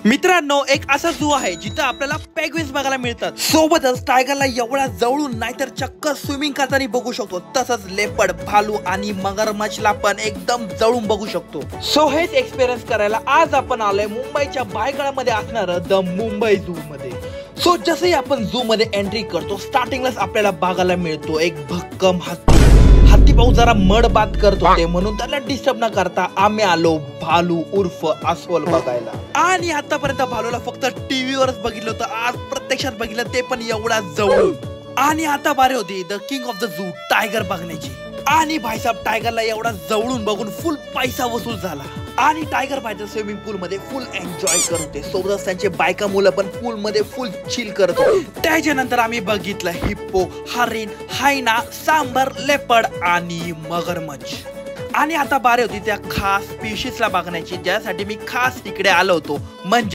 मित्रांनो, एक असा झू आहे जिथे आपल्याला पेंग्विन्स बघायला मिळतात। सोबतच टायगरला एवढा जवळून नाहीतर चक्क स्विमिंग करताना बघू शकतो। तसंच लेपर्ड, भालू आणि मगरमच्छला पण एकदम जवळून बघू शकतो। सो हेच एक्सपिरियन्स करायला आज आपण आलोय मुंबईच्या भायखळ्यामध्ये असणारं द मुंबई झू मध्ये। सो जसंही आपण झू मध्ये एंट्री करतो, स्टार्टिंगलाच आपल्याला बघायला मिळतो एक भक्कम हत्ती। हत्ती भाऊ जरा मड बात करत होते, म्हणून त्याला डिस्टर्ब न करता आम्ही आलो भालू उर्फ अस्वल बघायला। आणि आतापर्यंत भालूला फक्त टीव्हीवरच बघितलं होतं, आज प्रत्यक्षात बघितलं, ते पण एवढा जवळून। आणि आता बारी होती the king of the zoo tiger बघण्याची। आणि भाईसाहेब टायगरला एवढा जवळून बघून फुल पैसा वसूल झाला। आणि टायगर बाहेर स्विमिंग पूल मध्ये फुल एन्जॉय करत होते। सोबतच त्यांचे बायका मुलं पण पूल मध्ये फुल चिल करत होते। त्याच्यानंतर आम्ही बघितलं हिप्पो, हरिण, हायना, सांबर, लेपर्ड आणि मगरमच्छ। आणि आता बारी होती त्या खास स्पीशीजला बघण्याची, ज्यासाठी मी खास इकडे आलो होतो, म्हणजे